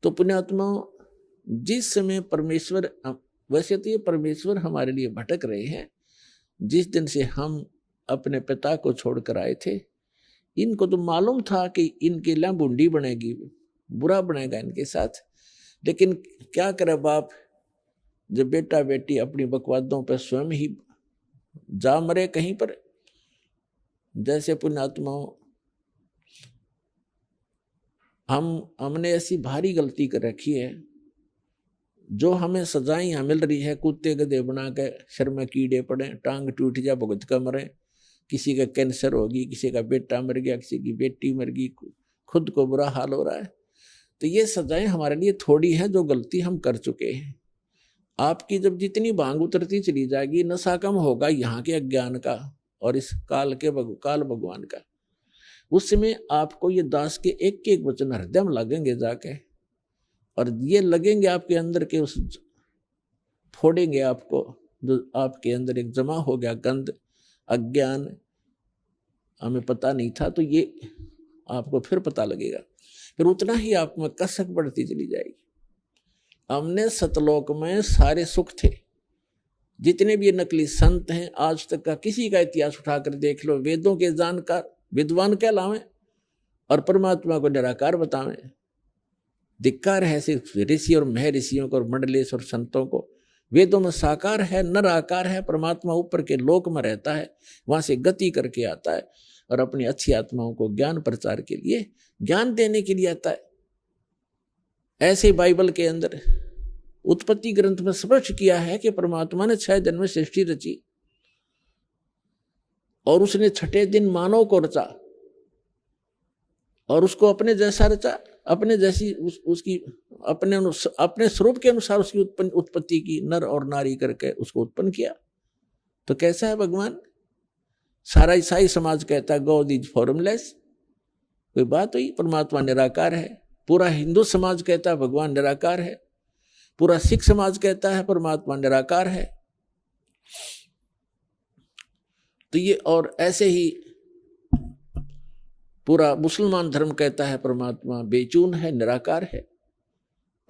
तो पुण्यात्मा, जिस समय परमेश्वर, वैसे तो ये परमेश्वर हमारे लिए भटक रहे हैं, जिस दिन से हम अपने पिता को छोड़कर आए थे, इनको तो मालूम था कि इनके लिए बूंदी बनेगी, बुरा बनेगा इनके साथ, लेकिन क्या करे बाप, जब बेटा बेटी अपनी बकवादों पर स्वयं ही जा मरे कहीं पर। जैसे पुण्यात्माओं, हमने ऐसी भारी गलती कर रखी है, जो हमें सजाएं यहाँ मिल रही है, कुत्ते गधे बना के सिर में कीड़े पड़े, टांग टूट जा, भुगत का मरे, किसी का कैंसर होगी, किसी का बेटा मर गया, किसी की बेटी मर गई, खुद को बुरा हाल हो रहा है। तो ये सजाएं हमारे लिए थोड़ी हैं, जो गलती हम कर चुके हैं। आपकी जब जितनी भांग उतरती चली जाएगी, नशा कम होगा यहाँ के अज्ञान का और इस काल भगवान का, उस समय आपको ये दास के एक एक वचन हृदय में लगेंगे जाके, और ये लगेंगे आपके अंदर के उस फोड़ेंगे आपको, जो आपके अंदर एक जमा हो गया गंद, अज्ञान, हमें पता नहीं था, तो ये आपको फिर पता लगेगा, फिर उतना ही आप में कसक बढ़ती चली जाएगी। हमने सतलोक में सारे सुख थे, जितने भी नकली संत हैं आज तक का, किसी का इतिहास उठाकर देख लो, वेदों के जानकार विद्वान कहलावें और परमात्मा को निराकार बतावें। धिक्कार है सिर्फ ऋषि और मह ऋषियों को और मंडलेश और संतों को। वेदों में साकार है, नर आकार है, परमात्मा ऊपर के लोक में रहता है, वहां से गति करके आता है और अपनी अच्छी आत्माओं को ज्ञान प्रचार के लिए, ज्ञान देने के लिए आता है। ऐसे बाइबल के अंदर उत्पत्ति ग्रंथ में स्पष्ट किया है कि परमात्मा ने 6 दिन में सृष्टि रची और उसने 6ठे दिन मानव को रचा और उसको अपने जैसा रचा, अपने जैसी उसकी अपने स्वरूप के अनुसार उसकी उत्पत्ति की, नर और नारी करके उसको उत्पन्न किया। तो कैसा है भगवान? सारा ईसाई समाज कहता है गॉड इज फॉर्मलेस, कोई बात हुई? परमात्मा निराकार है। पूरा हिंदू समाज कहता है भगवान निराकार है, पूरा सिख समाज कहता है परमात्मा निराकार है। तो ये, और ऐसे ही पूरा मुसलमान धर्म कहता है परमात्मा बेचून है, निराकार है।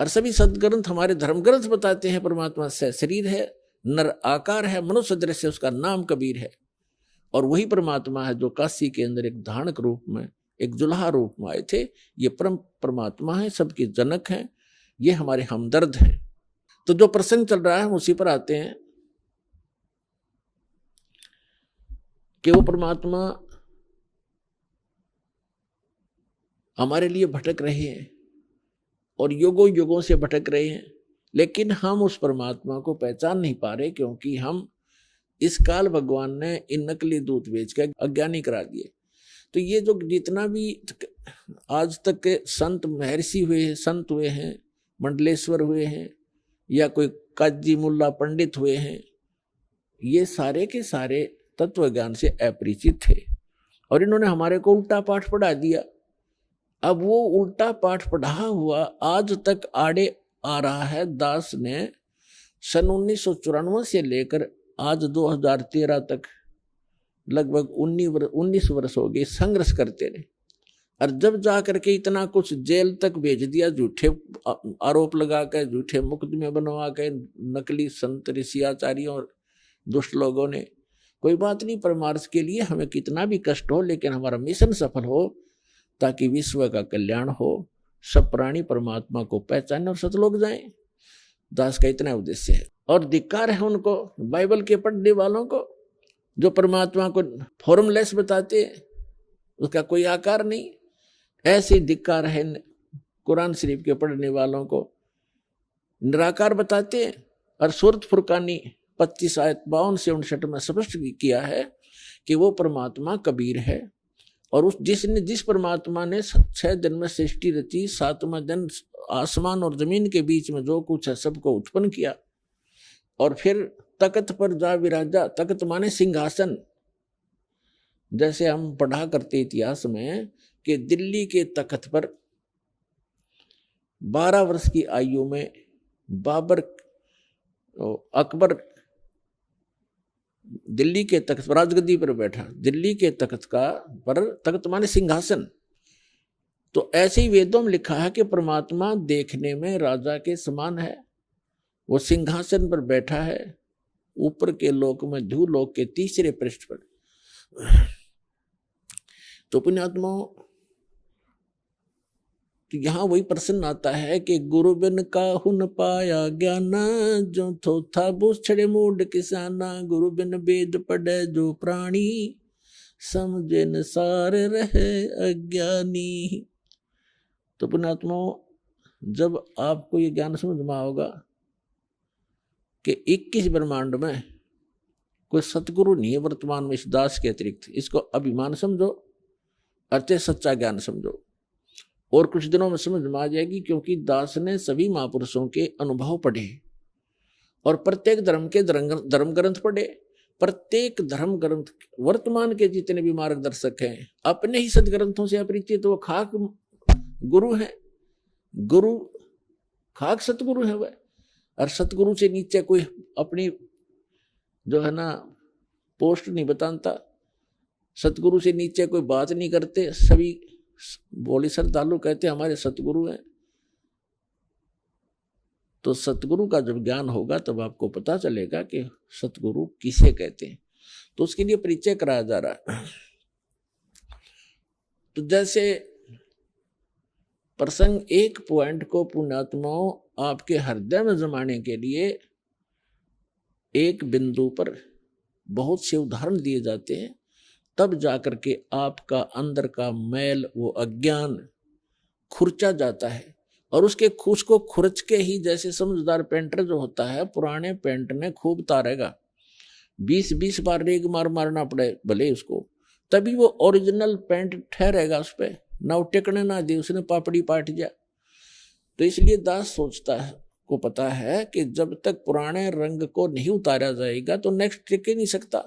और सभी सदग्रंथ, हमारे धर्म ग्रंथ बताते हैं परमात्मा से शरीर है, नर आकार है, मनुष्य दृश्य, उसका नाम कबीर है। और वही परमात्मा है जो काशी के अंदर एक धानक रूप में, एक जुल्हा रूप में आए थे। ये परमात्मा है, सबके जनक हैं, ये हमारे हमदर्द हैं। तो जो प्रसंग चल रहा है हम उसी पर आते हैं कि वो परमात्मा हमारे लिए भटक रहे हैं और युगों युगों से भटक रहे हैं, लेकिन हम उस परमात्मा को पहचान नहीं पा रहे, क्योंकि हम इस काल भगवान ने इन नकली दूत बेच के अज्ञानी करा दिए। तो ये जो जितना भी आज तक के संत महर्षि हुए हैं, संत हुए हैं, मंडलेश्वर हुए हैं, या कोई काजी मुल्ला पंडित हुए हैं, ये सारे के सारे तत्व ज्ञान से अपरिचित थे और इन्होंने हमारे को उल्टा पाठ पढ़ा दिया। अब वो उल्टा पाठ पढ़ा हुआ आज तक आड़े आ रहा है। दास ने सन 1994 से लेकर आज 2013 तक लगभग 19 वर्ष हो गए संघर्ष करते रहे, और जब जा करके इतना कुछ जेल तक भेज दिया, झूठे आरोप लगा के, झूठे मुकदमे बनवा के, नकली संत ऋषि आचार्यों और दुष्ट लोगों ने। कोई बात नहीं, परमार्थ के लिए हमें कितना भी कष्ट हो, लेकिन हमारा मिशन सफल हो, ताकि विश्व का कल्याण हो, सब प्राणी परमात्मा को पहचाने और सतलोक जाएं। दास का इतना उद्देश्य है। और धिक्कार है उनको, बाइबल के पढ़ने वालों को, जो परमात्मा को फॉर्मलेस बताते हैं, उसका कोई आकार नहीं। ऐसे धिक्कार है कुरान शरीफ के पढ़ने वालों को, निराकार बताते हैं। और सूरत फुरकानी 25 आयत 52 से 59 में स्पष्ट किया है कि वो परमात्मा कबीर है। और जिस परमात्मा ने 6 दिन में सृष्टि रची, 7वां दिन आसमान और जमीन के बीच में जो कुछ है सबको उत्पन्न किया, और फिर तख्त पर जा विराजा। तख्त माने सिंहासन। जैसे हम पढ़ा करते इतिहास में कि दिल्ली के तख्त पर 12 वर्ष की आयु में अकबर दिल्ली के तख्त पर राजगद्दी पर बैठा। दिल्ली के तख्त पर, तख्त माने सिंहासन, तो ऐसे ही वेदों में लिखा है कि परमात्मा देखने में राजा के समान है, वो सिंहासन पर बैठा है ऊपर के लोक में धूलोक के तीसरे पृष्ठ पर। तो पुण्यात्मा, तो यहां वही प्रश्न आता है कि गुरु बिन काहू न पाया ज्ञाना, जो थोथा बूछड़े मूड किसाना, गुरु बिन वेद पढ़े जो प्राणी, समझे न सार रहे अज्ञानी। तो पुण्यात्मा, जब आपको ये ज्ञान समझ में आओगा कि 21 ब्रह्मांड में कोई सतगुरु नहीं है वर्तमान में इस दास के अतिरिक्त, इसको अभिमान समझो, अर्थ सच्चा ज्ञान समझो। और कुछ दिनों में समझ में आ जाएगी, क्योंकि दास ने सभी महापुरुषों के अनुभव पढ़े और प्रत्येक धर्म के धर्म ग्रंथ पढ़े। प्रत्येक धर्म ग्रंथ वर्तमान के जितने भी मार्गदर्शक हैं अपने ही सदग्रंथों से अपरिचित, वो खाक गुरु है, गुरु खाक सतगुरु है वह। और सतगुरु से नीचे कोई अपनी जो है ना पोस्ट नहीं बताता, सतगुरु से नीचे कोई बात नहीं करते, सभी बोले श्रद्धालु कहते हमारे सतगुरु हैं। तो सतगुरु का जब ज्ञान होगा तब आपको पता चलेगा कि सतगुरु किसे कहते हैं। तो उसके लिए परिचय कराया जा रहा है। तो जैसे प्रसंग एक पॉइंट को पुण्यात्माओं आपके हृदय में जमाने के लिए एक बिंदु पर बहुत से उदाहरण दिए जाते हैं, तब जाकर के आपका अंदर का मैल, वो अज्ञान खुरचा जाता है। और उसके खुश को खुरच के ही, जैसे समझदार पेंटर जो होता है, पुराने पेंट ने खूब तारेगा, 20-20 बार रेग मारना पड़े भले उसको, तभी वो ओरिजिनल पेंट ठहरेगा उस पर, ना वो टिकने ना दे, उसने पापड़ी पाट जा। तो इसलिए दास सोचता है, को पता है कि जब तक पुराने रंग को नहीं उतारा जाएगा तो नेक्स्ट टिक ही नहीं सकता।